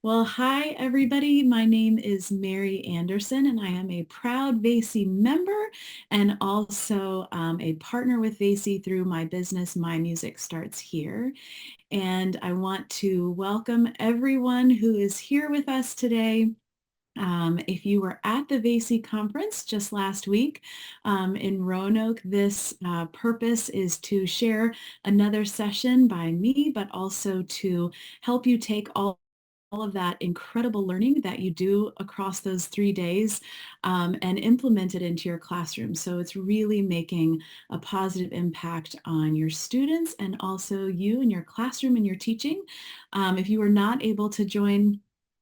Well, hi, everybody. My name is Mary Anderson, and I am a proud VAAEC member and also a partner with VAAEC through my business, My Music Starts Here. And I want to welcome everyone who is here with us today. If you were at the VAAEC conference just last week in Roanoke, this purpose is to share another session by me, but also to help you take all of that incredible learning that you do across those 3 days and implement it into your classroom. So it's really making a positive impact on your students and also you and your classroom and your teaching. If you were not able to join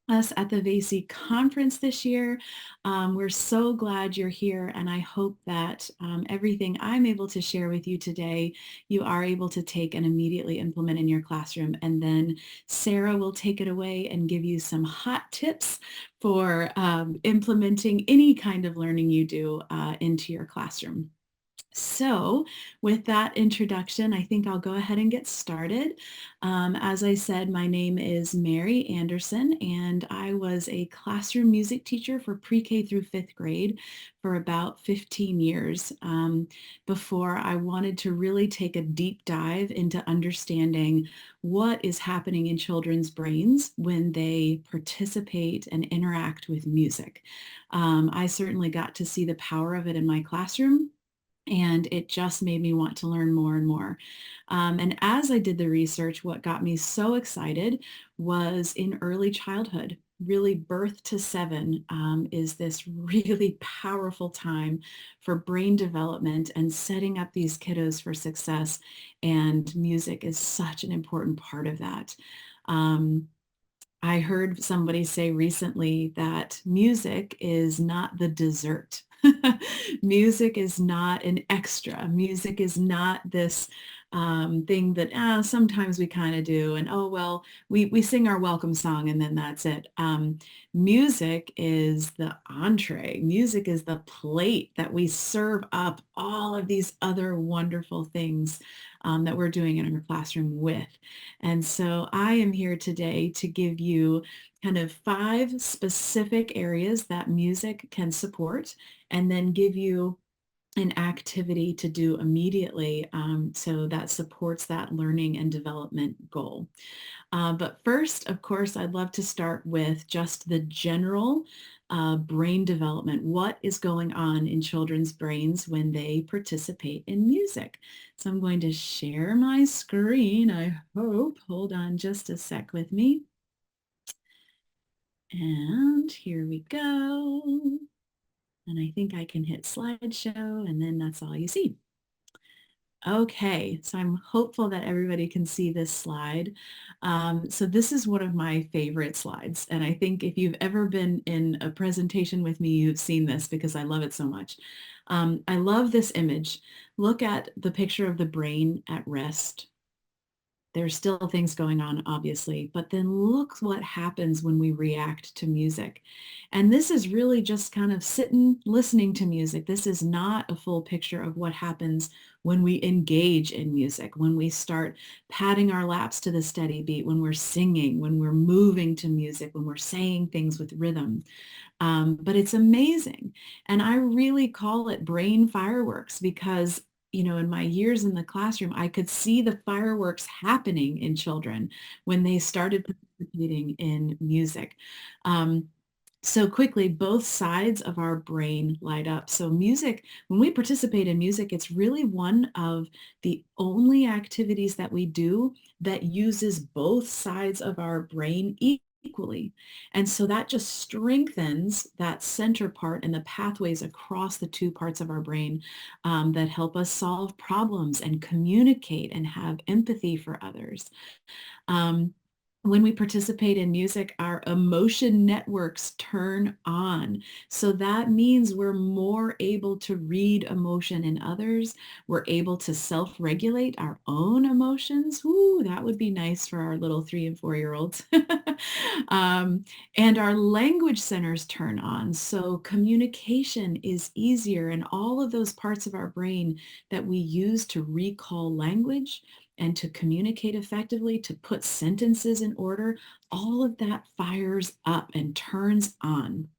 us at the VAAEC conference this year. We're so glad you're here, and I hope that everything I'm able to share with you today, you are able to take and immediately implement in your classroom. And then Sarah will take it away and give you some hot tips for implementing any kind of learning you do into your classroom. So with that introduction, I think I'll go ahead and get started. As I said, my name is Mary Anderson, and I was a classroom music teacher for pre-K through fifth grade for about 15 years before I wanted to really take a deep dive into understanding what is happening in children's brains when they participate and interact with music. I certainly got to see the power of it in my classroom, and it just made me want to learn more and more. And as I did the research, what got me so excited was in early childhood. Really, birth to 7 is this really powerful time for brain development and setting up these kiddos for success. And music is such an important part of that. I heard somebody say recently that music is not the dessert. Music is not an extra. Music is not this thing that sometimes we kind of do. And oh, well, we sing our welcome song and then that's it. Music is the entree. Music is the plate that we serve up all of these other wonderful things that we're doing in our classroom with. And so I am here today to give you kind of 5 specific areas that music can support, and then give you an activity to do immediately so that supports that learning and development goal. But first, of course, I'd love to start with just the general brain development. What is going on in children's brains when they participate in music? So I'm going to share my screen, I hope. Hold on just a sec with me. And here we go. And I think I can hit slideshow, and then that's all you see. Okay, so I'm hopeful that everybody can see this slide. So this is one of my favorite slides. And I think if you've ever been in a presentation with me, you've seen this because I love it so much. I love this image. Look at the picture of the brain at rest. There's still things going on, obviously, but then look what happens when we react to music. And this is really just kind of sitting, listening to music. This is not a full picture of what happens when we engage in music, when we start patting our laps to the steady beat, when we're singing, when we're moving to music, when we're saying things with rhythm. But it's amazing. And I really call it brain fireworks because in my years in the classroom, I could see the fireworks happening in children when they started participating in music. So quickly, both sides of our brain light up. So music, when we participate in music, it's really one of the only activities that we do that uses both sides of our brain equally. And so that just strengthens that center part and the pathways across the 2 parts of our brain that help us solve problems and communicate and have empathy for others. When we participate in music, our emotion networks turn on. So that means we're more able to read emotion in others. We're able to self-regulate our own emotions. Ooh, that would be nice for our little 3 and 4-year-olds. And our language centers turn on. So communication is easier, and all of those parts of our brain that we use to recall language and to communicate effectively, to put sentences in order, all of that fires up and turns on.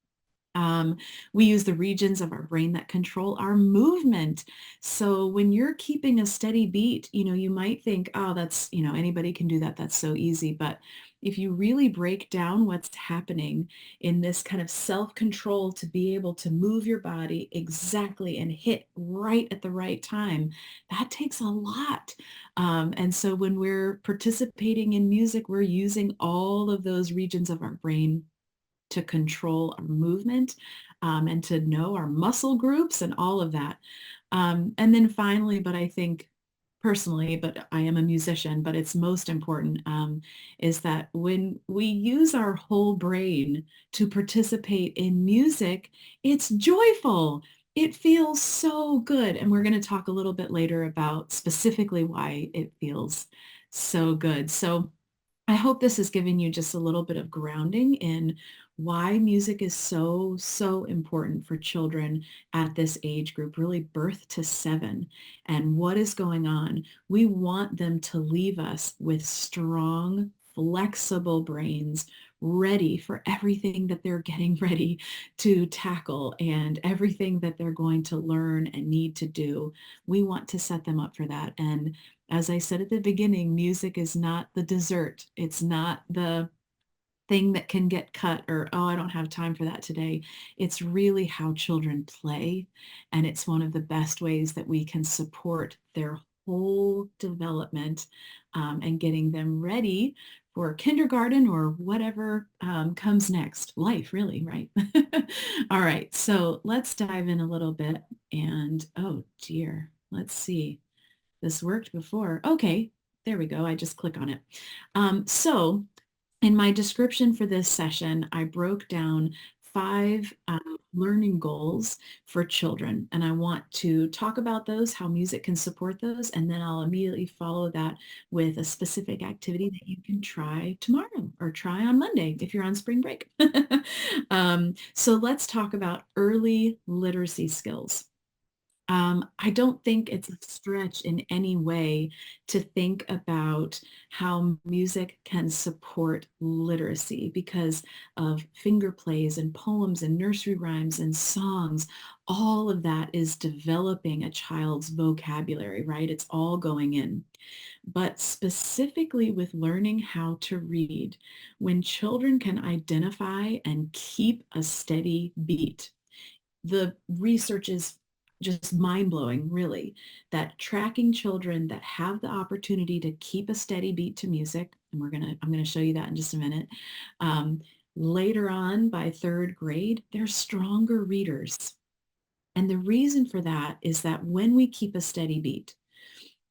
Um, we use the regions of our brain that control our movement. So when you're keeping a steady beat, you might think, oh, that's, anybody can do that. That's so easy. But if you really break down what's happening in this kind of self-control to be able to move your body exactly and hit right at the right time, that takes a lot. And so when we're participating in music, we're using all of those regions of our brain to control our movement, and to know our muscle groups and all of that. And then finally, but I think personally, but I am a musician, but it's most important, is that when we use our whole brain to participate in music, it's joyful. It feels so good. And we're going to talk a little bit later about specifically why it feels so good. So I hope this is giving you just a little bit of grounding in why music is so, so important for children at this age group, really birth to 7, and what is going on. We want them to leave us with strong, flexible brains ready for everything that they're getting ready to tackle and everything that they're going to learn and need to do. We want to set them up for that. And as I said at the beginning, music is not the dessert. It's not the thing that can get cut or, oh, I don't have time for that today. It's really how children play. And it's one of the best ways that we can support their whole development, and getting them ready for kindergarten or whatever comes next. Life, really, right? All right, so let's dive in a little bit. And oh dear, let's see. This worked before. Okay, there we go. I just click on it. So in my description for this session, I broke down 5 learning goals for children, and I want to talk about those, how music can support those, and then I'll immediately follow that with a specific activity that you can try tomorrow or try on Monday if you're on spring break. So let's talk about early literacy skills. I don't think it's a stretch in any way to think about how music can support literacy because of finger plays and poems and nursery rhymes and songs. All of that is developing a child's vocabulary, right? It's all going in. But specifically with learning how to read, when children can identify and keep a steady beat, the research is just mind-blowing, really, that tracking children that have the opportunity to keep a steady beat to music, and I'm gonna show you that in just a minute. Um, Later on, by 3rd grade, they're stronger readers. And the reason for that is that when we keep a steady beat,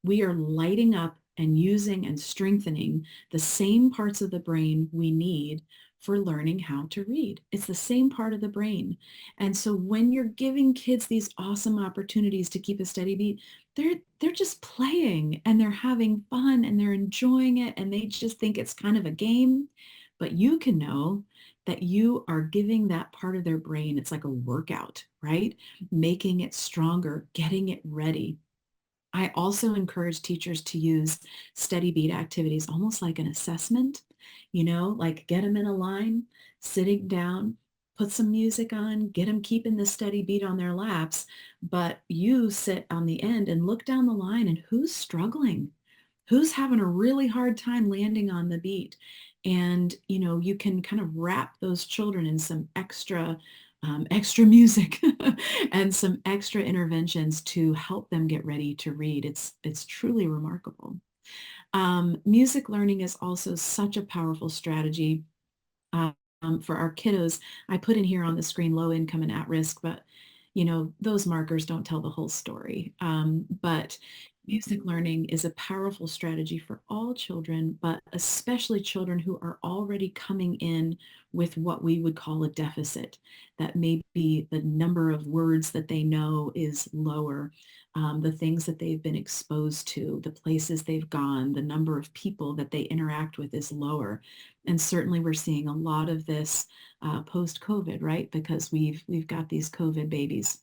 we are lighting up and using and strengthening the same parts of the brain we need for learning how to read. It's the same part of the brain. And so when you're giving kids these awesome opportunities to keep a steady beat, they're just playing and they're having fun and they're enjoying it and they just think it's kind of a game. But you can know that you are giving that part of their brain, it's like a workout, right? Making it stronger, getting it ready. I also encourage teachers to use steady beat activities almost like an assessment, like get them in a line, sitting down, put some music on, get them keeping the steady beat on their laps, but you sit on the end and look down the line and who's struggling? Who's having a really hard time landing on the beat? And, you can kind of wrap those children in some extra music and some extra interventions to help them get ready to read. It's truly remarkable. Music learning is also such a powerful strategy for our kiddos. I put in here on the screen low income and at risk, but those markers don't tell the whole story. But music learning is a powerful strategy for all children, but especially children who are already coming in with what we would call a deficit, that maybe the number of words that they know is lower, the things that they've been exposed to, the places they've gone, the number of people that they interact with is lower. And certainly we're seeing a lot of this post-COVID, right? Because we've got these COVID babies.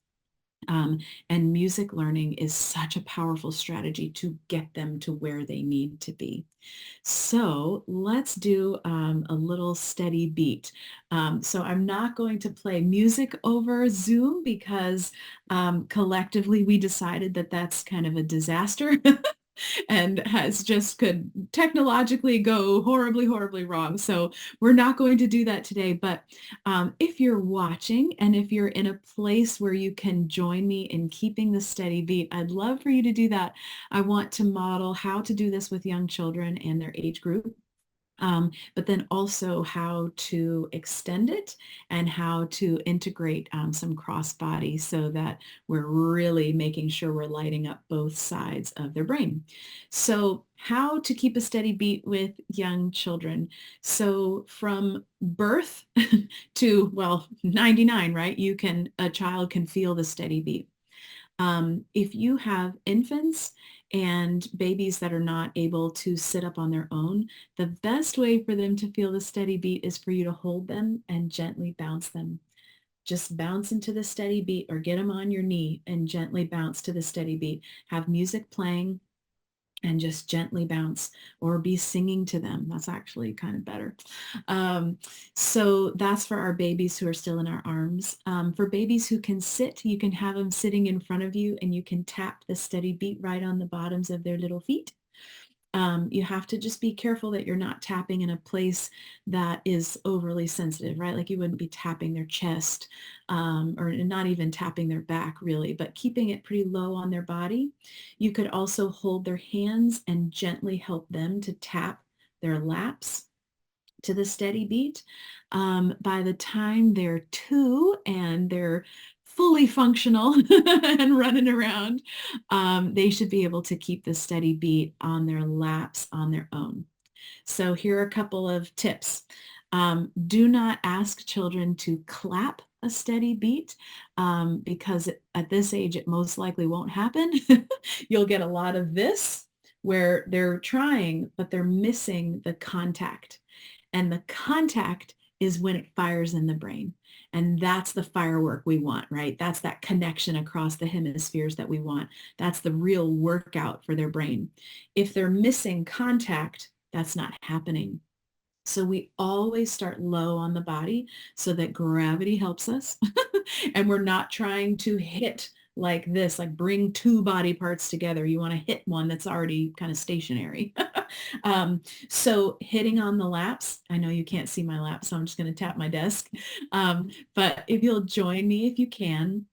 Um, and music learning is such a powerful strategy to get them to where they need to be. So let's do a little steady beat. So I'm not going to play music over Zoom because collectively we decided that that's kind of a disaster. And has just could technologically go horribly, horribly wrong. So we're not going to do that today. But if you're watching and if you're in a place where you can join me in keeping the steady beat, I'd love for you to do that. I want to model how to do this with young children and their age group. But then also how to extend it and how to integrate some cross body so that we're really making sure we're lighting up both sides of their brain. So how to keep a steady beat with young children. So from birth to, well, 99, right? A child can feel the steady beat. If you have infants and babies that are not able to sit up on their own, the best way for them to feel the steady beat is for you to hold them and gently bounce them. Just bounce into the steady beat or get them on your knee and gently bounce to the steady beat. Have music playing and just gently bounce or be singing to them. That's actually kind of better. So that's for our babies who are still in our arms. For babies who can sit, you can have them sitting in front of you and you can tap the steady beat right on the bottoms of their little feet. You have to just be careful that you're not tapping in a place that is overly sensitive, right? Like you wouldn't be tapping their chest or not even tapping their back really, but keeping it pretty low on their body. You could also hold their hands and gently help them to tap their laps to the steady beat. By the time they're 2 and they're fully functional and running around, they should be able to keep the steady beat on their laps on their own. So here are a couple of tips. Do not ask children to clap a steady beat because at this age it most likely won't happen. You'll get a lot of this where they're trying, but they're missing the contact. And the contact is when it fires in the brain. And that's the firework we want, right? That's that connection across the hemispheres that we want. That's the real workout for their brain. If they're missing contact, that's not happening. So we always start low on the body so that gravity helps us. And we're not trying to hit like this, like bring two body parts together. You want to hit one that's already kind of stationary. So hitting on the laps, I know you can't see my lap, so I'm just going to tap my desk. But if you'll join me, if you can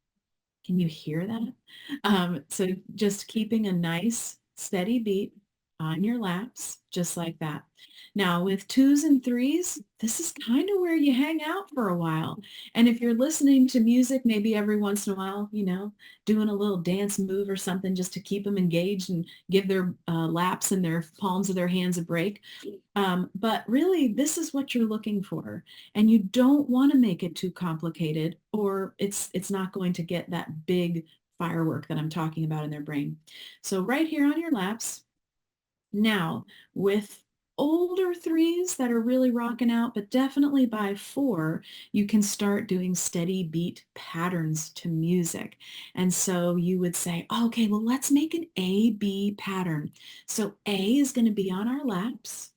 you hear that? So just keeping a nice steady beat on your laps, just like that. Now with 2s and 3s, this is kind of where you hang out for a while. And if you're listening to music, maybe every once in a while, doing a little dance move or something just to keep them engaged and give their laps and their palms of their hands a break. But really, this is what you're looking for. And you don't want to make it too complicated or it's not going to get that big firework that I'm talking about in their brain. So right here on your laps. Now, with older 3s that are really rocking out, but definitely by 4, you can start doing steady beat patterns to music. And so you would say, okay, well, let's make an A-B pattern. So A is going to be on our laps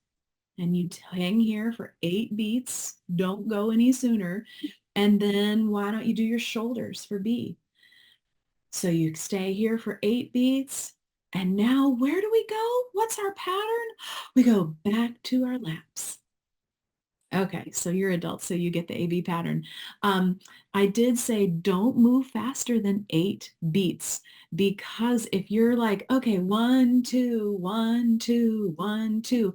and you hang here for 8 beats. Don't go any sooner. And then why don't you do your shoulders for B? So you stay here for 8 beats. And now where do we go? What's our pattern? We go back to our laps. Okay, so you're adults, so you get the AB pattern. I did say don't move faster than 8 beats because if you're like, okay, 1, 2, 1, 2, 1, 2,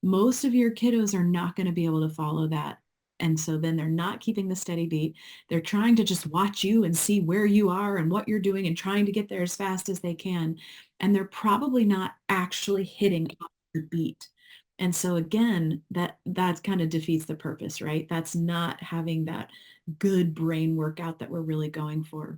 most of your kiddos are not going to be able to follow that. And so then they're not keeping the steady beat. They're trying to just watch you and see where you are and what you're doing and trying to get there as fast as they can. And they're probably not actually hitting the beat. And so again, that kind of defeats the purpose, right? That's not having that good brain workout that we're really going for.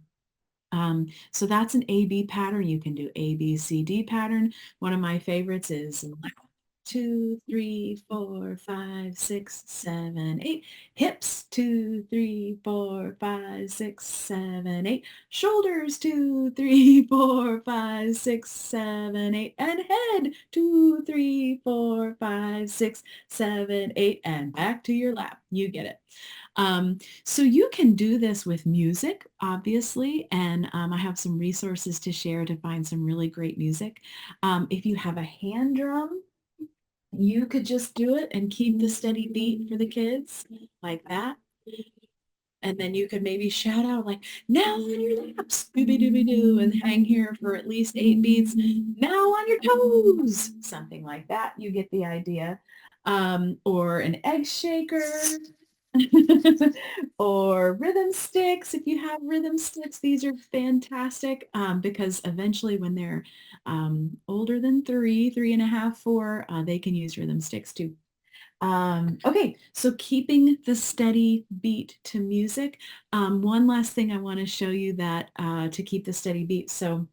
So that's an A-B pattern. You can do A-B-C-D pattern. One of my favorites is left, 2, 3, 4, 5, 6, 7, 8. Hips, 2, 3, 4, 5, 6, 7, 8. Shoulders, 2, 3, 4, 5, 6, 7, 8. And head, 2, 3, 4, 5, 6, 7, 8. And back to your lap. You get it. So you can do this with music, obviously, and I have some resources to share to find some really great music. If you have a hand drum, you could just do it and keep the steady beat for the kids like that. And then you could maybe shout out like, now on your laps, dooby-dooby-doo, and hang here for at least 8 beats. Now on your toes, something like that. You get the idea. Or an egg shaker. Or rhythm sticks. If you have rhythm sticks, these are fantastic because eventually when they're older than 3.5, 4, they can use rhythm sticks too. Okay, so keeping the steady beat to music. One last thing I want to show you that to keep the steady beat. So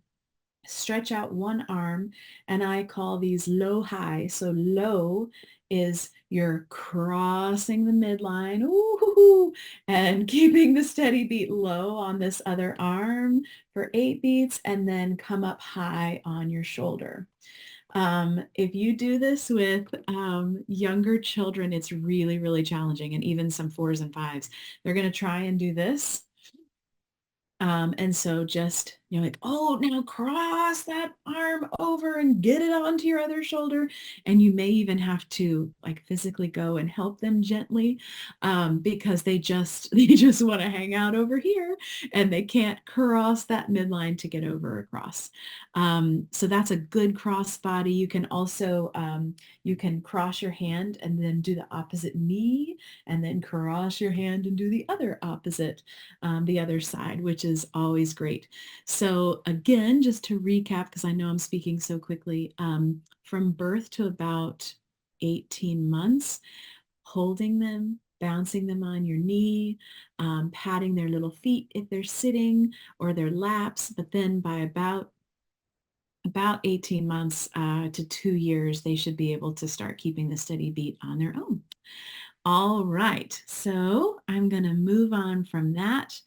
stretch out one arm, and I call these low high. So low is you're crossing the midline, ooh, and keeping the steady beat low on this other arm for 8 beats, and then come up high on your shoulder. If you do this with younger children, it's really, really challenging, and even some 4s and 5s. They're going to try and do this. And so just, like, oh, now cross that arm over and get it onto your other shoulder. And you may even have to like physically go and help them gently because they just want to hang out over here and they can't cross that midline to get over across. So that's a good cross body. You can also, you can cross your hand and then do the opposite knee and then cross your hand and do the other opposite, the other side, which is always great. So again, just to recap, because I know I'm speaking so quickly, from birth to about 18 months, holding them, bouncing them on your knee, patting their little feet if they're sitting or their laps. But then by about 18 months to 2 years, they should be able to start keeping the steady beat on their own. All right, so I'm going to move on from that.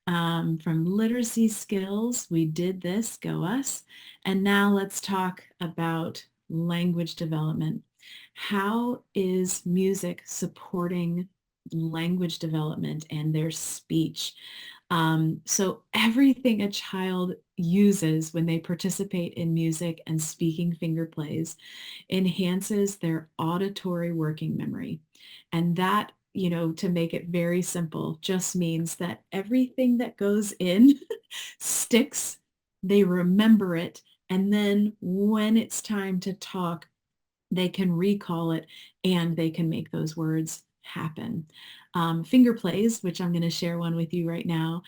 From literacy skills, we did this, go us. And now let's talk about language development. How is music supporting language development and their speech? So everything a child uses when they participate in music and speaking finger plays enhances their auditory working memory. And that, to make it very simple, just means that everything that goes in sticks, they remember it, and then when it's time to talk, they can recall it and they can make those words happen. Finger plays, which I'm going to share one with you right now,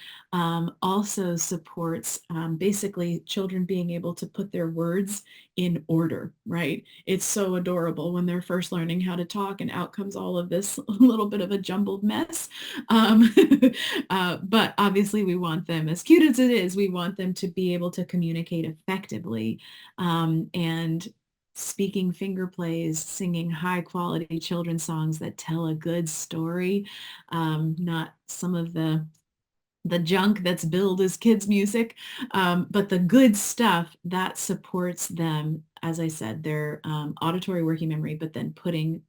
also supports basically children being able to put their words in order, right? It's so adorable when they're first learning how to talk and out comes all of this little bit of a jumbled mess. But obviously we want them, as cute as it is, we want them to be able to communicate effectively and speaking finger plays, singing high quality children's songs that tell a good story, not some of the junk that's billed as kids music, but the good stuff that supports them, as I said, their auditory working memory, but then putting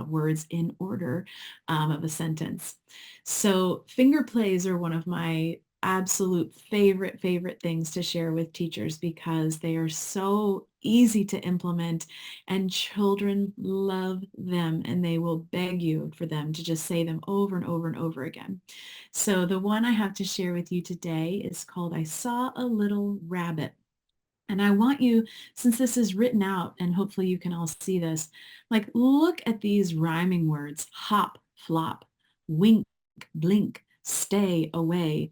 words in order of a sentence. So finger plays are one of my absolute favorite things to share with teachers because they are so easy to implement and children love them and they will beg you for them to just say them over and over and over again. So the one I have to share with you today is called I Saw a Little Rabbit. And I want you, since this is written out and hopefully you can all see this, like look at these rhyming words: hop, flop, wink, blink, stay, away.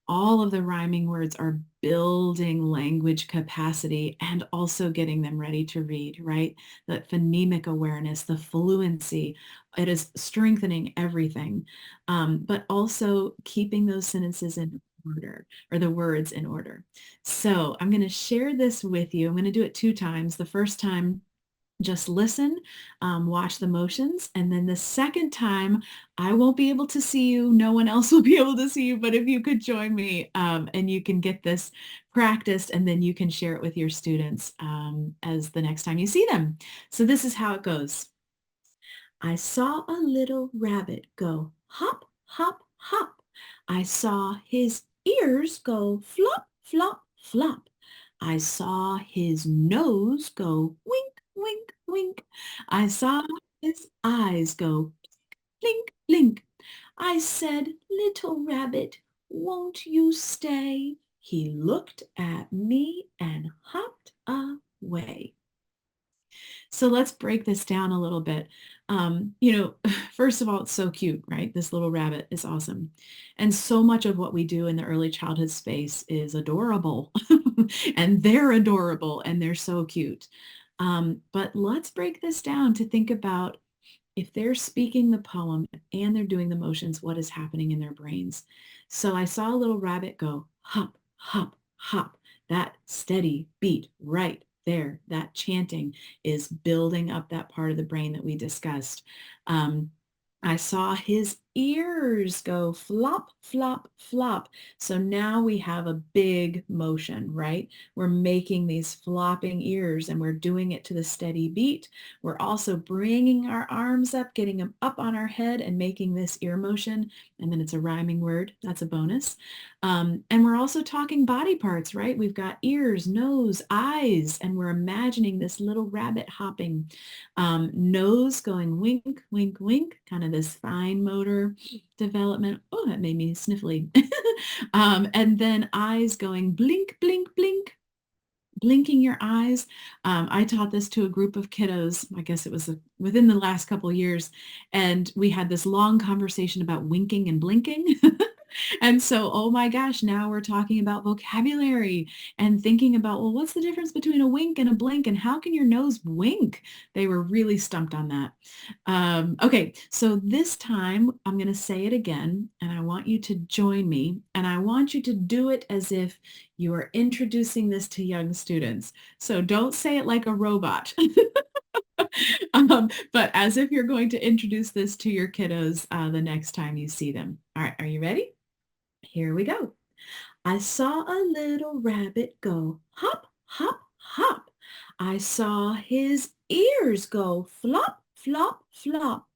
All of the rhyming words are building language capacity and also getting them ready to read, right? The phonemic awareness, the fluency, it is strengthening everything, but also keeping those sentences in order or the words in order. So I'm going to share this with you. I'm going to do it 2 times. The first time Just listen, watch the motions, and then the second time, I won't be able to see you. No one else will be able to see you, but if you could join me and you can get this practiced, and then you can share it with your students as the next time you see them. So this is how it goes. I saw a little rabbit go hop, hop, hop. I saw his ears go flop, flop, flop. I saw his nose go wink, wink, wink. I saw his eyes go blink, blink. I said, little rabbit, won't you stay? He looked at me and hopped away. So let's break this down a little bit. First of all, it's so cute, right? This little rabbit is awesome. And so much of what we do in the early childhood space is adorable. And they're adorable and they're so cute. But let's break this down to think about if they're speaking the poem and they're doing the motions, what is happening in their brains. So I saw a little rabbit go hop, hop, hop. That steady beat right there, that chanting is building up that part of the brain that we discussed. I saw his ears go flop, flop, flop. So now we have a big motion, right? We're making these flopping ears and we're doing it to the steady beat. We're also bringing our arms up, getting them up on our head and making this ear motion. And then it's a rhyming word. That's a bonus. And we're also talking body parts, right? We've got ears, nose, eyes, and we're imagining this little rabbit hopping. Nose going wink, wink, wink, kind of this fine motor development. Oh, that made me sniffly. And then eyes going blink, blink, blink, blinking your eyes. I taught this to a group of kiddos. I guess it was within the last couple of years. And we had this long conversation about winking and blinking. And so, oh my gosh, now we're talking about vocabulary and thinking about, well, what's the difference between a wink and a blink and how can your nose wink? They were really stumped on that. Okay, so this time I'm going to say it again and I want you to join me and I want you to do it as if you are introducing this to young students. So don't say it like a robot. But as if you're going to introduce this to your kiddos the next time you see them. All right, are you ready? Here we go. I saw a little rabbit go hop, hop, hop. I saw his ears go flop, flop, flop.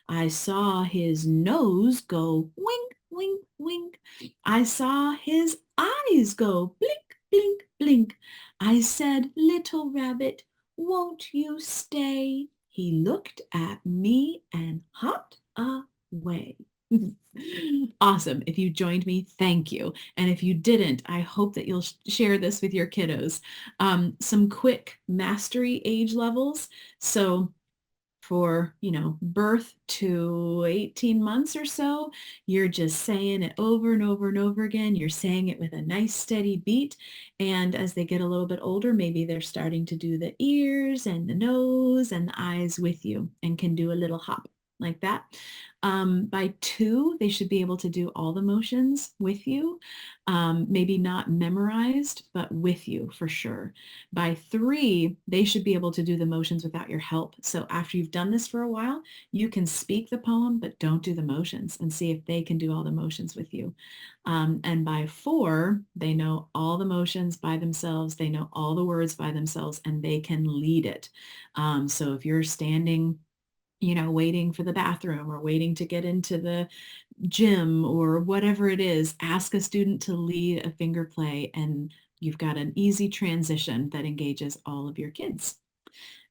I saw his nose go wink, wink, wink. I saw his eyes go blink, blink, blink. I said, little rabbit, won't you stay? He looked at me and hopped away. Awesome. If you joined me, thank you. And if you didn't, I hope that you'll share this with your kiddos. Some quick mastery age levels. So for, birth to 18 months or so, you're just saying it over and over and over again. You're saying it with a nice steady beat. And as they get a little bit older, maybe they're starting to do the ears and the nose and the eyes with you and can do a little hop like that. By 2, they should be able to do all the motions with you. Maybe not memorized, but with you for sure. By 3, they should be able to do the motions without your help. So after you've done this for a while, you can speak the poem, but don't do the motions and see if they can do all the motions with you. And by 4, they know all the motions by themselves. They know all the words by themselves and they can lead it. So if you're standing waiting for the bathroom or waiting to get into the gym or whatever it is, ask a student to lead a finger play and you've got an easy transition that engages all of your kids.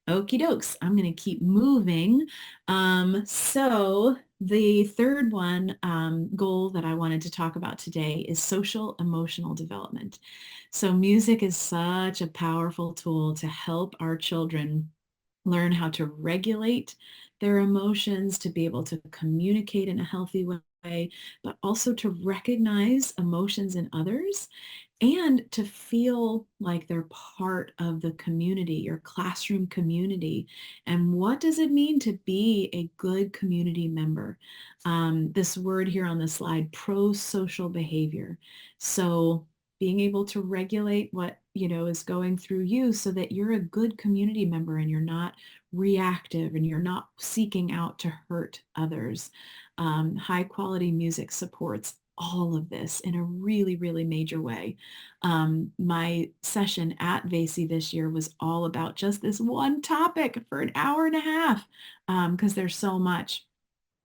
Okie dokes, I'm going to keep moving. So the third one goal that I wanted to talk about today is social emotional development. So music is such a powerful tool to help our children learn how to regulate their emotions, to be able to communicate in a healthy way, but also to recognize emotions in others and to feel like they're part of the community, your classroom community. And what does it mean to be a good community member? This word here on the slide, pro-social behavior. So being able to regulate what is going through you so that you're a good community member and you're not reactive and you're not seeking out to hurt others. High quality music supports all of this in a really, really major way. My session at VAAEYC this year was all about just this one topic for an hour and a half because there's so much.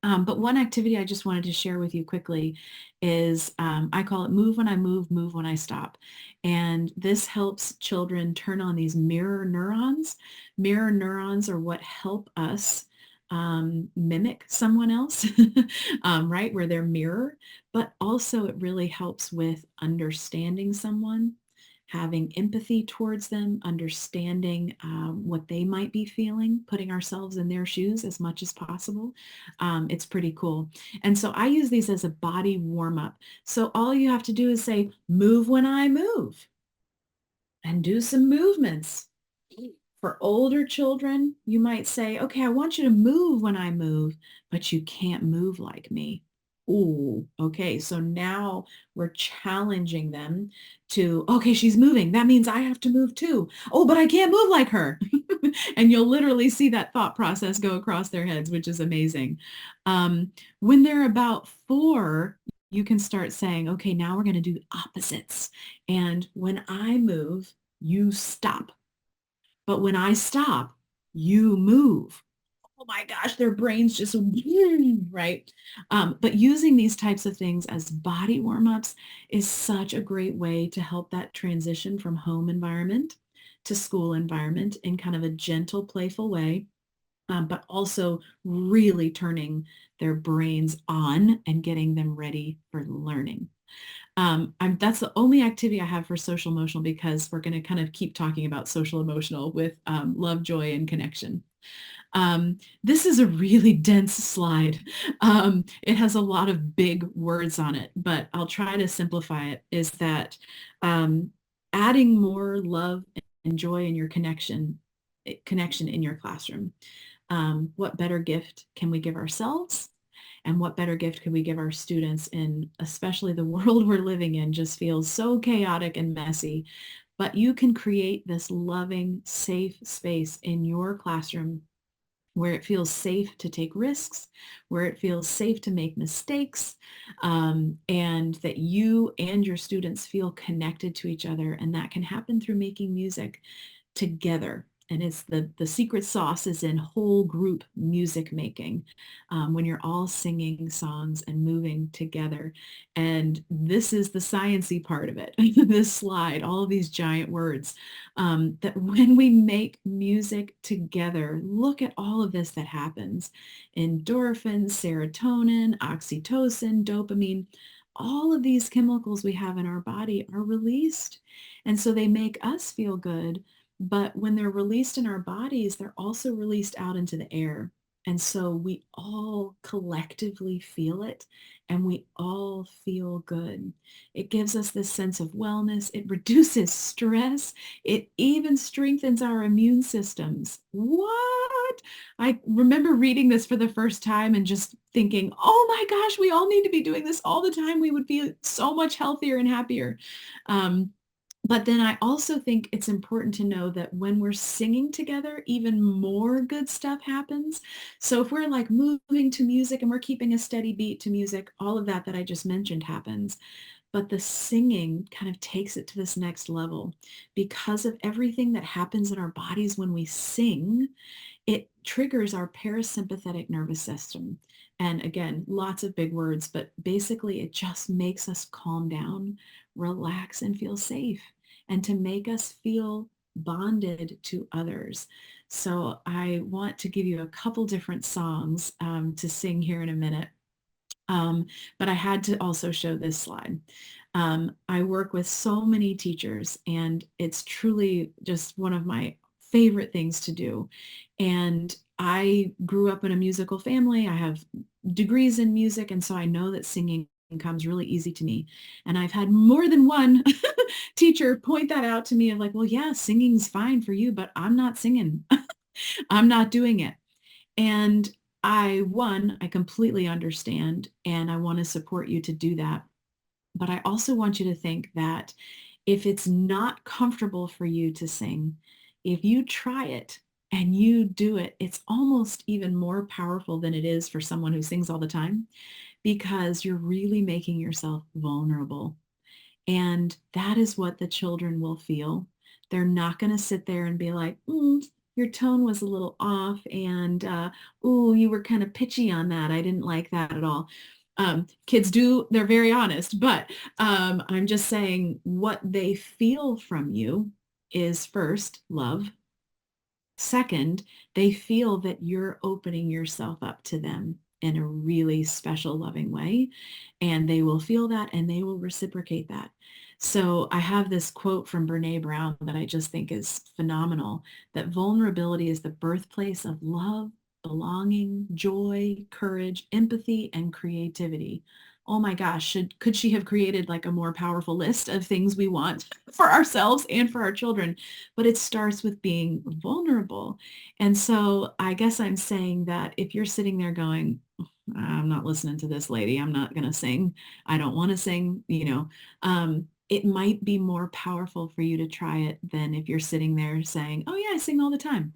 But one activity I just wanted to share with you quickly is I call it move when I move when I stop. And this helps children turn on these mirror neurons. Mirror neurons are what help us mimic someone else, right? Where they're mirror, but also it really helps with understanding someone, having empathy towards them, understanding what they might be feeling, putting ourselves in their shoes as much as possible. It's pretty cool. And so I use these as a body warm up. So all you have to do is say, move when I move and do some movements. For older children, you might say, okay, I want you to move when I move, but you can't move like me. Ooh, okay. So now we're challenging them to, okay, she's moving. That means I have to move too. Oh, but I can't move like her. And you'll literally see that thought process go across their heads, which is amazing. When they're about 4, you can start saying, okay, now we're going to do opposites. And when I move, you stop. But when I stop, you move. Oh my gosh, their brains just, right? But using these types of things as body warm-ups is such a great way to help that transition from home environment to school environment in kind of a gentle, playful way, but also really turning their brains on and getting them ready for learning. That's the only activity I have for social emotional because we're going to kind of keep talking about social emotional with love, joy, and connection. This is a really dense slide. It has a lot of big words on it, but I'll try to simplify it, is that adding more love and joy in your connection in your classroom. What better gift can we give ourselves? And what better gift could we give our students in, especially the world we're living in just feels so chaotic and messy. But you can create this loving, safe space in your classroom where it feels safe to take risks, where it feels safe to make mistakes, and that you and your students feel connected to each other. And that can happen through making music together. And it's the secret sauce is in whole group music making, when you're all singing songs and moving together. And this is the sciencey part of it, this slide, all of these giant words, that when we make music together, look at all of this that happens. Endorphins, serotonin, oxytocin, dopamine, all of these chemicals we have in our body are released. And so they make us feel good. But when they're released in our bodies, they're also released out into the air. And so we all collectively feel it and we all feel good. It gives us this sense of wellness. It reduces stress. It even strengthens our immune systems. What? I remember reading this for the first time and just thinking, oh my gosh, we all need to be doing this all the time. We would feel so much healthier and happier. But then I also think it's important to know that when we're singing together, even more good stuff happens. So if we're like moving to music and we're keeping a steady beat to music, all of that I just mentioned happens. But the singing kind of takes it to this next level because of everything that happens in our bodies when we sing. It triggers our parasympathetic nervous system. And again, lots of big words, but basically it just makes us calm down, relax, and feel safe, and to make us feel bonded to others. So I want to give you a couple different songs to sing here in a minute. But I had to also show this slide. I work with so many teachers, and it's truly just one of my favorite things to do. And I grew up in a musical family. I have degrees in music, and so I know that singing comes really easy to me. And I've had more than one teacher point that out to me of like, well, yeah, singing's fine for you, but I'm not singing. I'm not doing it. And I completely understand, and I want to support you to do that. But I also want you to think that if it's not comfortable for you to sing, if you try it and you do it, it's almost even more powerful than it is for someone who sings all the time, because you're really making yourself vulnerable. And that is what the children will feel. They're not going to sit there and be like, your tone was a little off, and ooh, you were kind of pitchy on that. I didn't like that at all. Kids do, they're very honest, but I'm just saying what they feel from you is, first, love. Second, they feel that you're opening yourself up to them in a really special, loving way, and they will feel that and they will reciprocate that. So I have this quote from Brene Brown that I just think is phenomenal, that vulnerability is the birthplace of love, belonging, joy, courage, empathy, and creativity. Oh my gosh, could she have created like a more powerful list of things we want for ourselves and for our children? But it starts with being vulnerable. And so I guess I'm saying that if you're sitting there going, I'm not listening to this lady, I'm not going to sing, I don't want to sing, it might be more powerful for you to try it than if you're sitting there saying, oh yeah, I sing all the time,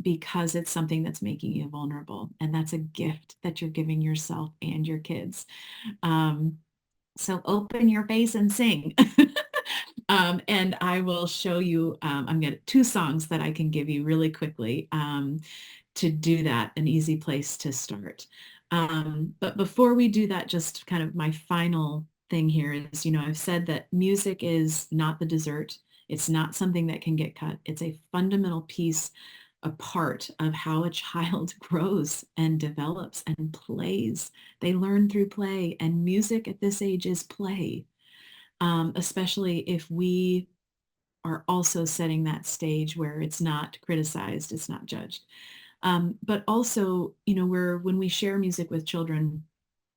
because it's something that's making you vulnerable. And that's a gift that you're giving yourself and your kids. Um, so open your face and sing. And I will show you, I'm going to two songs that I can give you really quickly to do that, an easy place to start. But before we do that, just kind of my final thing here is, I've said that music is not the dessert. It's not something that can get cut. It's a fundamental piece, a part of how a child grows and develops and plays. They learn through play, and music at this age is play, especially if we are also setting that stage where it's not criticized, it's not judged. But also, when we share music with children,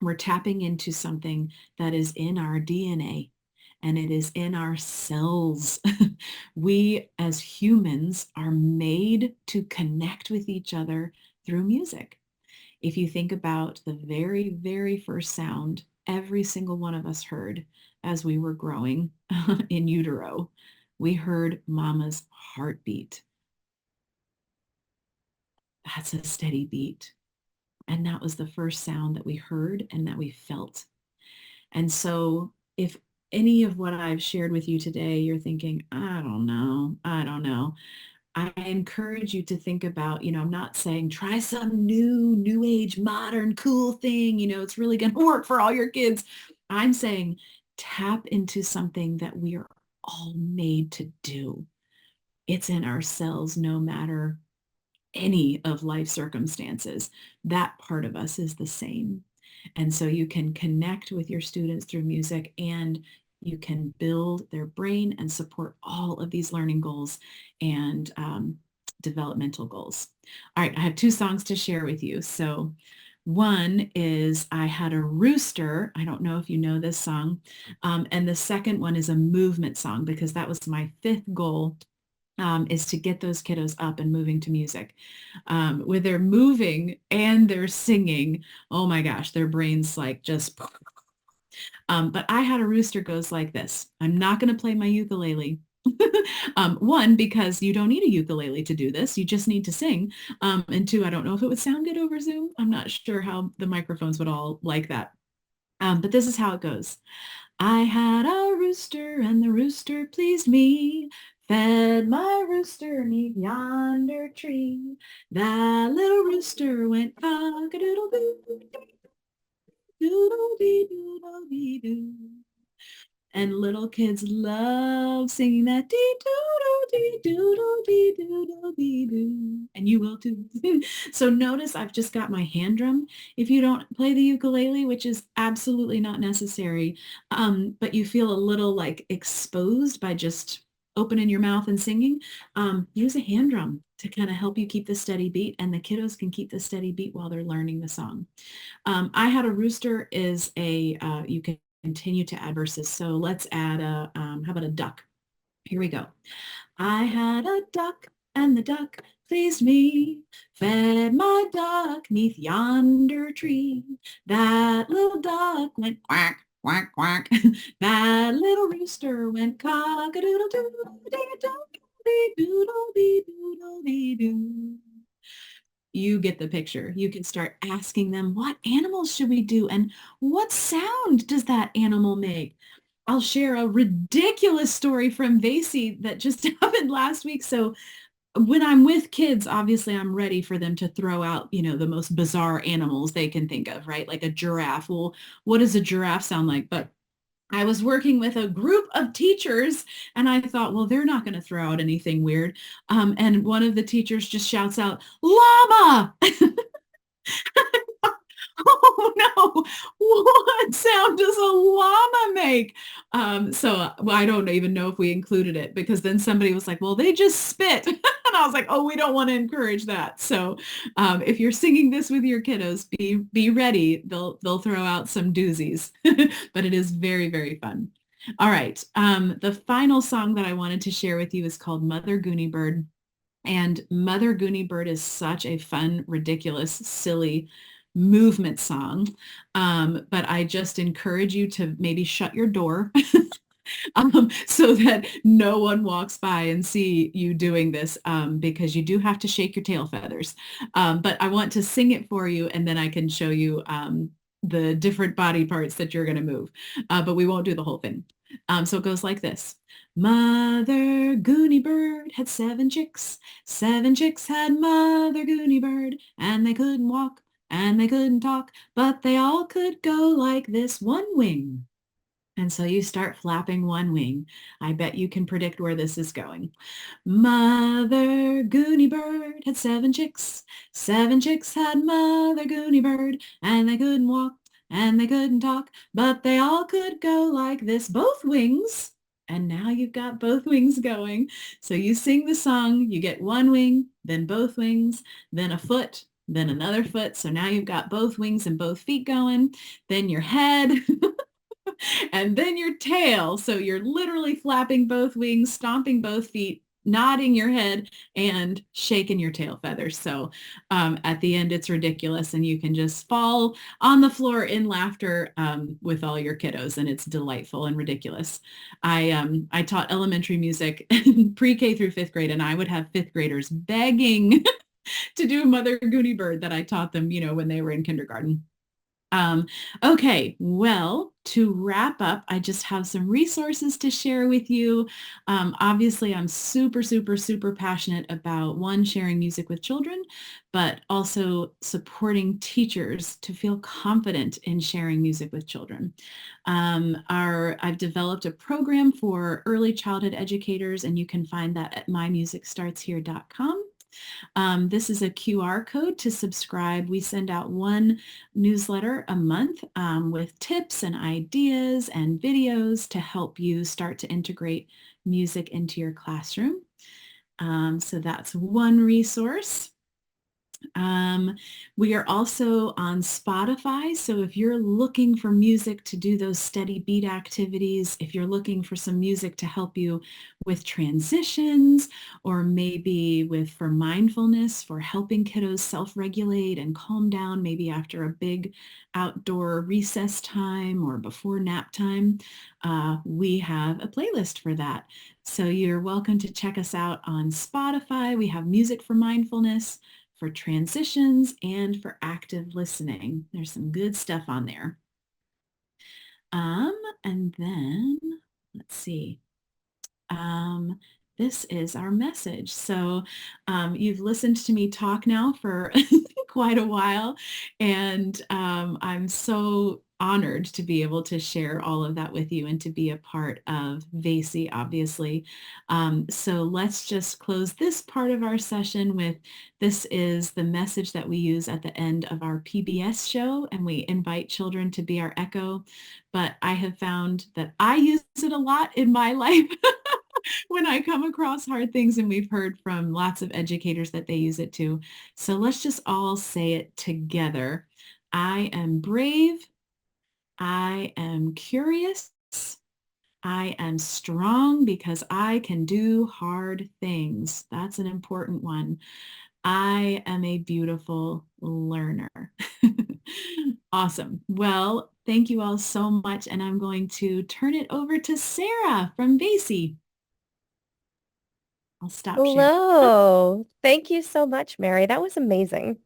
we're tapping into something that is in our DNA and it is in our cells. We as humans are made to connect with each other through music. If you think about the very, very first sound every single one of us heard as we were growing in utero, we heard mama's heartbeat. That's a steady beat. And that was the first sound that we heard and that we felt. And so if any of what I've shared with you today, you're thinking, I don't know. I encourage you to think about, I'm not saying try some new age, modern, cool thing, it's really going to work for all your kids. I'm saying tap into something that we are all made to do. It's in our cells, no matter any of life circumstances. That part of us is the same. And so you can connect with your students through music, and you can build their brain and support all of these learning goals and developmental goals. All right, I have two songs to share with you. So one is I Had a Rooster. I don't know if you know this song. And the second one is a movement song, because that was my fifth goal, is to get those kiddos up and moving to music. When they're moving and they're singing, oh my gosh, their brains like just. But I Had a Rooster goes like this. I'm not going to play my ukulele. One, because you don't need a ukulele to do this. You just need to sing. And two, I don't know if it would sound good over Zoom. I'm not sure how the microphones would all like that. But this is how it goes. I had a rooster, and the rooster pleased me. Fed my rooster 'neath yonder tree. That little rooster went cock-a-doodle-doo, doodle-dee-doodle-dee-doo. And little kids love singing that dee-doodle-dee-doodle-dee-doodle-dee-doo. And you will too. So notice I've just got my hand drum. If you don't play the ukulele, which is absolutely not necessary, but you feel a little like exposed by just opening your mouth and singing, use a hand drum to kind of help you keep the steady beat, and the kiddos can keep the steady beat while they're learning the song. I Had a Rooster is you can continue to add verses. So let's add how about a duck? Here we go. I had a duck, and the duck pleased me. Fed my duck 'neath yonder tree. That little duck went quack, quack, quack. That little rooster went cock-a-doodle-doo, dee-doo. Doodle dee doodle dee doo. You get the picture. You can start asking them, what animals should we do? And what sound does that animal make? I'll share a ridiculous story from VAAEC that just happened last week. So when I'm with kids, obviously I'm ready for them to throw out, the most bizarre animals they can think of, right? Like a giraffe. Well, what does a giraffe sound like? But I was working with a group of teachers and I thought, well, they're not going to throw out anything weird. And one of the teachers just shouts out, llama. Oh no, what sound does a llama make? Well, I don't even know if we included it because then somebody was like, well, they just spit. And I was like, oh, we don't want to encourage that. So if you're singing this with your kiddos, be ready. They'll throw out some doozies, but it is very, very fun. All right. The final song that I wanted to share with you is called Mother Goonie Bird. And Mother Goonie Bird is such a fun, ridiculous, silly movement song. But I just encourage you to maybe shut your door so that no one walks by and see you doing this because you do have to shake your tail feathers. But I want to sing it for you and then I can show you the different body parts that you're going to move. But we won't do the whole thing. So it goes like this. Mother Goonie Bird had 7 chicks. 7 chicks had Mother Goonie Bird, and they couldn't walk and they couldn't talk, but they all could go like this, one wing. And so you start flapping one wing. I bet you can predict where this is going. Mother Goonie Bird had 7 chicks. 7 chicks had Mother Goonie Bird, and they couldn't walk and they couldn't talk, but they all could go like this, both wings. And now you've got both wings going. So you sing the song, you get one wing, then both wings, then a foot, then another foot. So now you've got both wings and both feet going, then your head, and then your tail. So you're literally flapping both wings, stomping both feet, nodding your head, and shaking your tail feathers. So at the end, it's ridiculous. And you can just fall on the floor in laughter with all your kiddos. And it's delightful and ridiculous. I taught elementary music pre-K through 5th grade, and I would have 5th graders begging to do Mother Goonie Bird that I taught them, when they were in kindergarten. Okay, well, to wrap up, I just have some resources to share with you. Obviously, I'm super, super, super passionate about one, sharing music with children, but also supporting teachers to feel confident in sharing music with children. I've developed a program for early childhood educators, and you can find that at mymusicstartshere.com. This is a QR code to subscribe. We send out one newsletter a month with tips and ideas and videos to help you start to integrate music into your classroom. So that's one resource. We are also on Spotify. So if you're looking for music to do those steady beat activities, if you're looking for some music to help you with transitions, or maybe for mindfulness, for helping kiddos self-regulate and calm down, maybe after a big outdoor recess time or before nap time, we have a playlist for that. So you're welcome to check us out on Spotify. We have music for mindfulness, for transitions, and for active listening. There's some good stuff on there. And then, let's see. This is our message. So you've listened to me talk now for quite a while, and I'm so honored to be able to share all of that with you and to be a part of VAAEC, obviously. So let's just close this part of our session with, this is the message that we use at the end of our PBS show, and we invite children to be our echo. But I have found that I use it a lot in my life when I come across hard things, and we've heard from lots of educators that they use it too. So let's just all say it together. I am brave. I am curious. I am strong because I can do hard things. That's an important one. I am a beautiful learner. Awesome. Well, thank you all so much. And I'm going to turn it over to Sarah from VAAEC. I'll stop sharing. Hello. Thank you so much, Mary. That was amazing.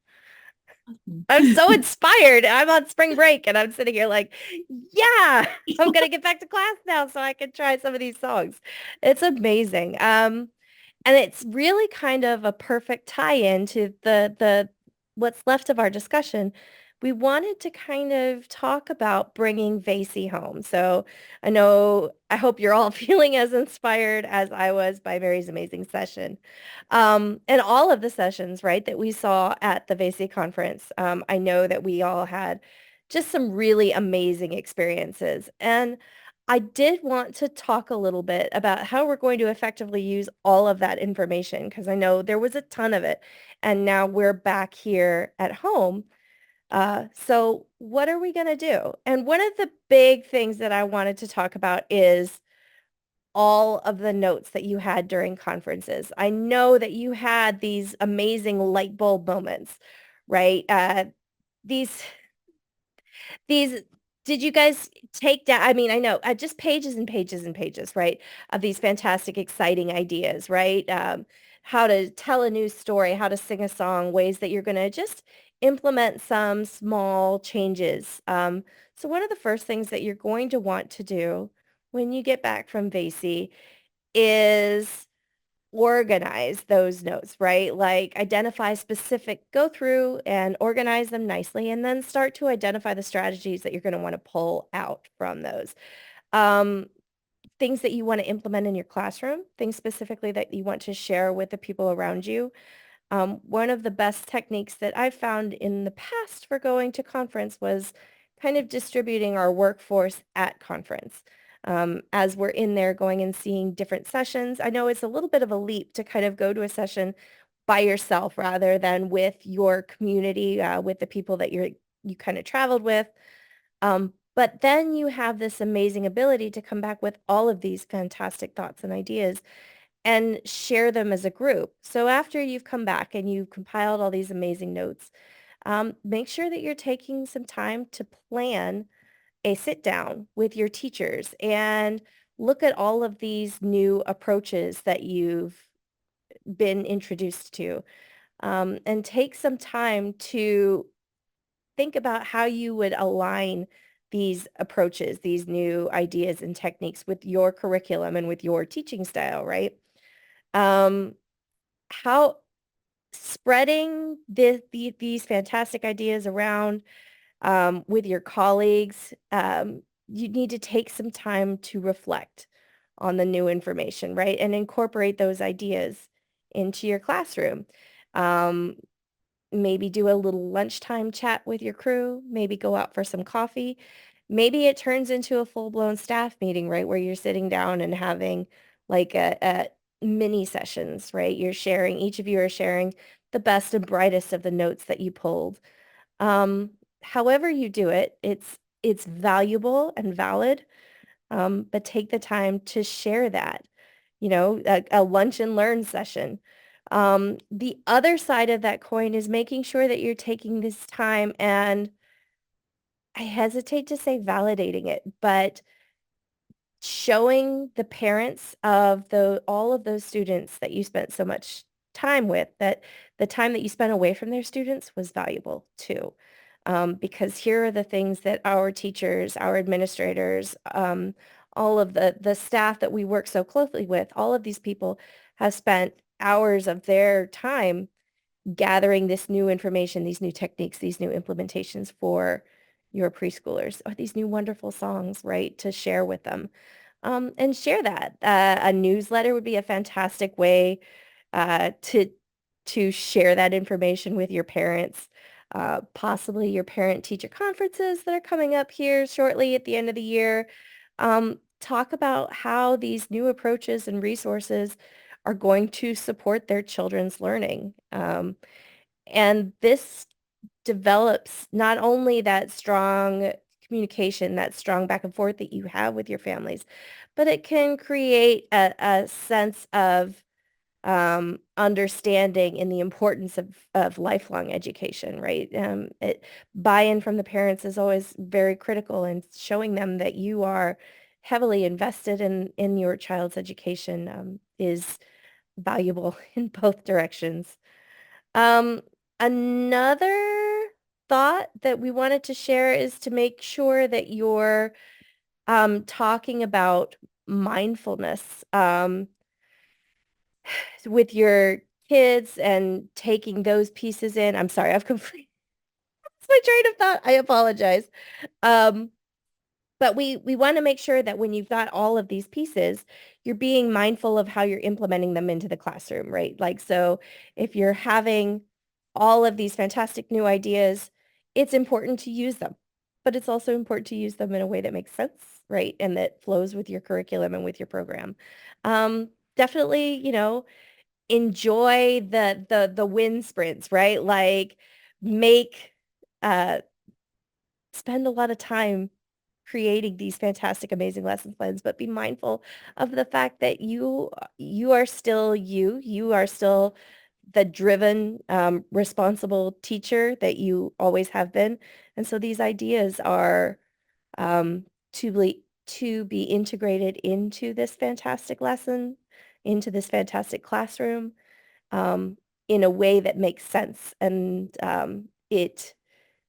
Awesome. I'm so inspired. I'm on spring break and I'm sitting here like, yeah, I'm gonna get back to class now so I can try some of these songs. It's amazing. And it's really kind of a perfect tie-in to the what's left of our discussion. We wanted to kind of talk about bringing VAAEC home. So I hope you're all feeling as inspired as I was by Mary's amazing session. And all of the sessions, right, that we saw at the VAAEC conference, I know that we all had just some really amazing experiences. And I did want to talk a little bit about how we're going to effectively use all of that information because I know there was a ton of it. And now we're back here at home. So what are we going to do? And one of the big things that I wanted to talk about is all of the notes that you had during conferences. I know that you had these amazing light bulb moments, right? These these, did you guys take down, I mean, I know, just pages and pages and pages, right, of these fantastic, exciting ideas, right? How to tell a news story, how to sing a song, ways that you're going to just implement some small changes. So one of the first things that you're going to want to do when you get back from VASI is organize those notes, right? Like identify specific, go through and organize them nicely, and then start to identify the strategies that you're going to want to pull out from those. Um, Things that you want to implement in your classroom, things specifically that you want to share with the people around you. One of the best techniques that I've found in the past for going to conference was kind of distributing our workforce at conference. As we're in there going and seeing different sessions, I know it's a little bit of a leap to kind of go to a session by yourself rather than with your community, with the people that you kind of traveled with. But then you have this amazing ability to come back with all of these fantastic thoughts and ideas and share them as a group. So after you've come back and you've compiled all these amazing notes, make sure that you're taking some time to plan a sit down with your teachers and look at all of these new approaches that you've been introduced to, and take some time to think about how you would align these approaches, these new ideas and techniques with your curriculum and with your teaching style, right? Um, how spreading these fantastic ideas around with your colleagues, you need to take some time to reflect on the new information, right? And incorporate those ideas into your classroom. Um, Maybe do a little lunchtime chat with your crew, maybe go out for some coffee. Maybe it turns into a full-blown staff meeting, right, where you're sitting down and having like a mini sessions, right? Each of you are sharing the best and brightest of the notes that you pulled. Um, However you do it, it's valuable and valid, but take the time to share that, a lunch and learn session. The other side of that coin is making sure that you're taking this time and I hesitate to say validating it, but showing the parents of all of those students that you spent so much time with that the time that you spent away from their students was valuable too. Because here are the things that our teachers, our administrators, all of the staff that we work so closely with, all of these people have spent hours of their time gathering this new information, these new techniques, these new implementations for your preschoolers, or these new wonderful songs, right, to share with them. And share that. A newsletter would be a fantastic way to share that information with your parents. Possibly your parent-teacher conferences that are coming up here shortly at the end of the year. Talk about how these new approaches and resources are going to support their children's learning. And this develops not only that strong communication, that strong back and forth that you have with your families, but it can create a sense of understanding in the importance of lifelong education, right? Buy-in from the parents is always very critical in showing them that you are heavily invested in your child's education, is valuable in both directions. Um, Another thought that we wanted to share is to make sure that you're talking about mindfulness with your kids and taking those pieces in. I'm sorry, I've completely lost my train of thought. I apologize. Um, But we want to make sure that when you've got all of these pieces, you're being mindful of how you're implementing them into the classroom, right? Like, so if you're having all of these fantastic new ideas, it's important to use them, but it's also important to use them in a way that makes sense, right? And that flows with your curriculum and with your program. Definitely, enjoy the win sprints, right? Like make uh spend a lot of time creating these fantastic, amazing lesson plans, but be mindful of the fact that you are still you. You are still the driven, responsible teacher that you always have been. And so these ideas are to be integrated into this fantastic lesson, into this fantastic classroom, um, in a way that makes sense. And it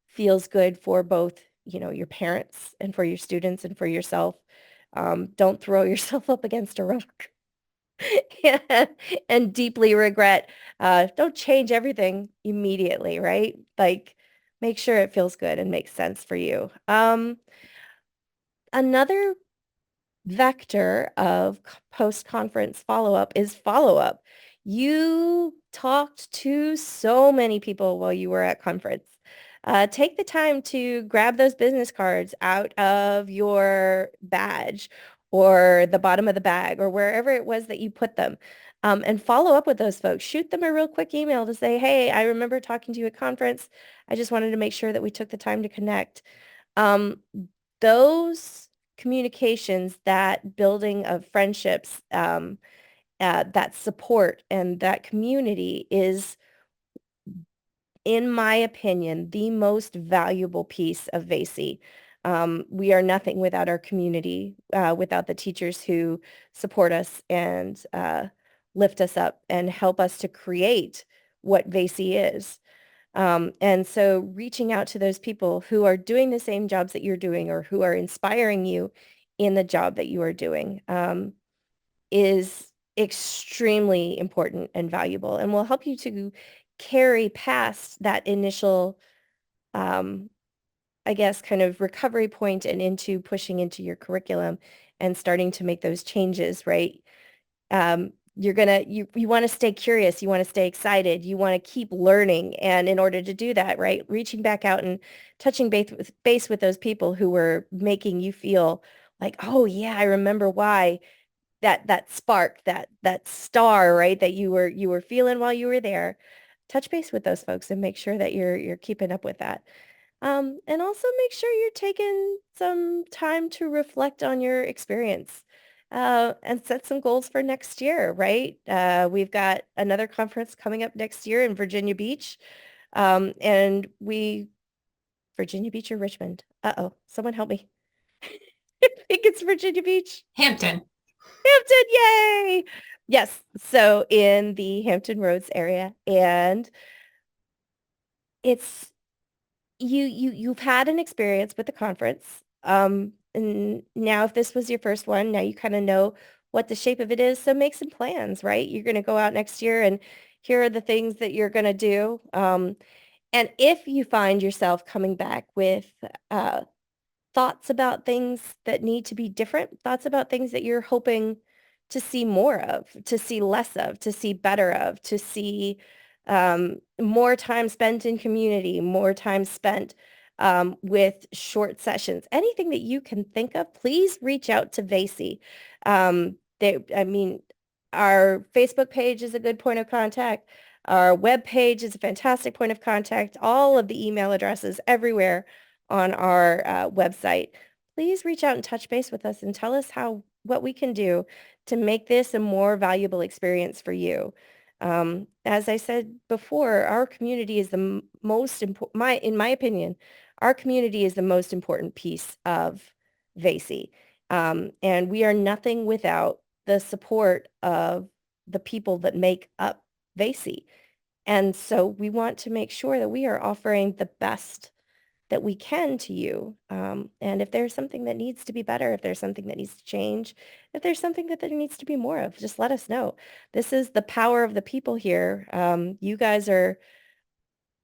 feels good for both, your parents and for your students and for yourself. Don't throw yourself up against a rock and, and deeply regret. Don't change everything immediately, right? Like, make sure it feels good and makes sense for you. Another vector of post-conference follow-up is follow-up. You talked to so many people while you were at conference. Take the time to grab those business cards out of your badge or the bottom of the bag or wherever it was that you put them, and follow up with those folks. Shoot them a real quick email to say, hey, I remember talking to you at conference. I just wanted to make sure that we took the time to connect. Um, those communications, that building of friendships, that support and that community is, in my opinion, the most valuable piece of VAAEC. We are nothing without our community, without the teachers who support us and lift us up and help us to create what VAAEC is. And so reaching out to those people who are doing the same jobs that you're doing or who are inspiring you in the job that you are doing, is extremely important and valuable and will help you to carry past that initial, um, I guess, kind of recovery point and into pushing into your curriculum and starting to make those changes, right? You want to stay curious, you want to stay excited, you want to keep learning. And in order to do that, right, reaching back out and touching base with those people who were making you feel like, oh yeah, I remember why, that spark, that star, right, that you were feeling while you were there. Touch base with those folks and make sure that you're keeping up with that. And also make sure you're taking some time to reflect on your experience, and set some goals for next year, right? We've got another conference coming up next year in Virginia Beach. And Virginia Beach or Richmond? Uh-oh, someone help me. I think it's Virginia Beach. Hampton. Hampton, yay! Yes, so in the Hampton Roads area, and it's you've had an experience with the conference. And now if this was your first one, now you kind of know what the shape of it is, so make some plans, right? You're going to go out next year and here are the things that you're going to do. And if you find yourself coming back with thoughts about things that need to be different, thoughts about things that you're hoping to see more of, to see less of, to see better of, to see, more time spent in community, more time spent, with short sessions. Anything that you can think of, please reach out to VAAEC. I mean, our Facebook page is a good point of contact. Our web page is a fantastic point of contact. All of the email addresses everywhere on our website. Please reach out and touch base with us and tell us what we can do to make this a more valuable experience for you. As I said before, our community is the most important, in my opinion, our community is the most important piece of VAAEC. And we are nothing without the support of the people that make up VAAEC. And so we want to make sure that we are offering the best that we can to you. And if there's something that needs to be better, if there's something that needs to change, if there's something that there needs to be more of, just let us know. This is the power of the people here. You guys are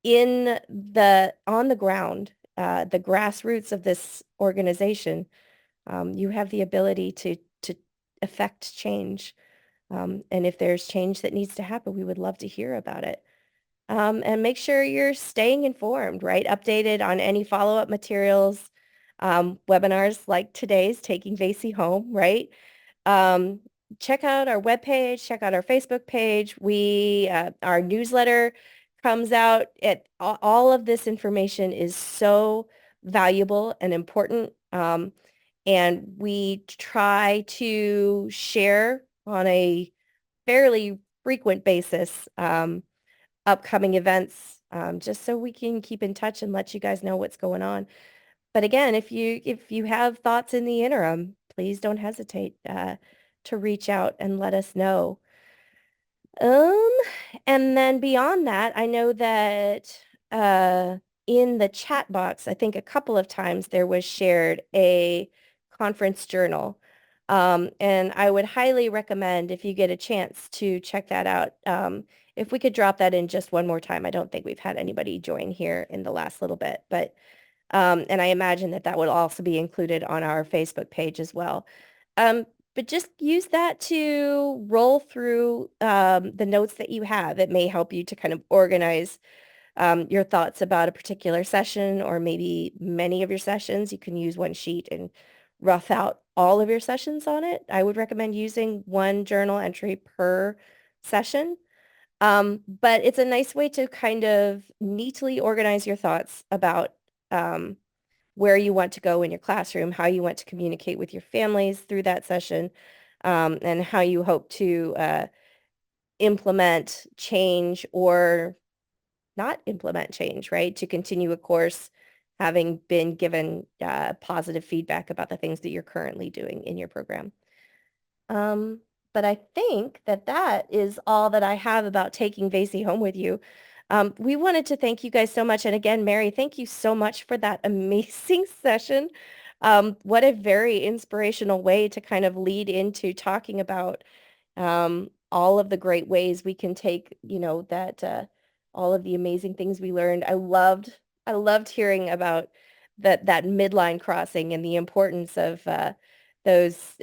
on the ground, the grassroots of this organization. You have the ability to affect change. And if there's change that needs to happen, we would love to hear about it. And make sure you're staying informed, right? Updated on any follow-up materials, webinars like today's Taking VAAEC Home, right? Um, check out our webpage, check out our Facebook page. Our newsletter comes out. All of this information is so valuable and important. And we try to share on a fairly frequent basis upcoming events, just so we can keep in touch and let you guys know what's going on. But again, if you have thoughts in the interim, please don't hesitate to reach out and let us know. Um, and then beyond that, I know that in the chat box, I think a couple of times there was shared a conference journal. And I would highly recommend if you get a chance to check that out. If we could drop that in just one more time. I don't think we've had anybody join here in the last little bit, but and I imagine that that would also be included on our Facebook page as well. But just use that to roll through the notes that you have. It may help you to kind of organize your thoughts about a particular session or maybe many of your sessions. You can use one sheet and rough out all of your sessions on it. I would recommend using one journal entry per session. But it's a nice way to kind of neatly organize your thoughts about where you want to go in your classroom, how you want to communicate with your families through that session, and how you hope to implement change or not implement change, right? To continue a course having been given positive feedback about the things that you're currently doing in your program. Um, but I think that that is all that I have about taking VAAEC home with you. We wanted to thank you guys so much. And again, Mary, thank you so much for that amazing session. What a very inspirational way to kind of lead into talking about all of the great ways we can take, that all of the amazing things we learned. I loved hearing about that midline crossing and the importance of those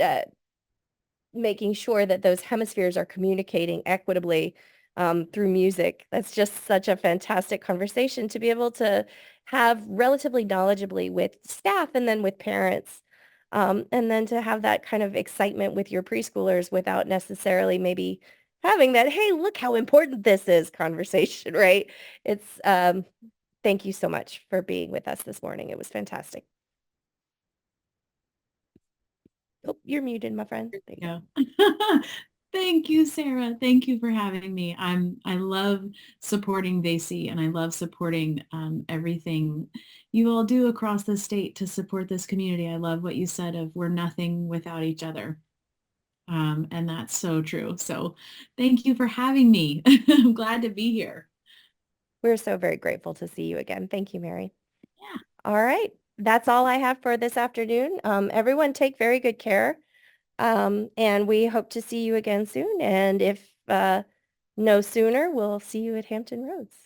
making sure that those hemispheres are communicating equitably through music. That's just such a fantastic conversation to be able to have relatively knowledgeably with staff and then with parents. And then to have that kind of excitement with your preschoolers without necessarily maybe having that, hey, look how important this is conversation, right? It's, thank you so much for being with us this morning. It was fantastic. Oh, you're muted, my friend. There you go. Yeah. Thank you, Sarah. Thank you for having me. I love supporting VAAEC and I love supporting everything you all do across the state to support this community. I love what you said of we're nothing without each other. And that's so true. So thank you for having me. I'm glad to be here. We're so very grateful to see you again. Thank you, Mary. Yeah. All right. That's all I have for this afternoon. Everyone take very good care. And we hope to see you again soon. And if no sooner, we'll see you at Hampton Roads.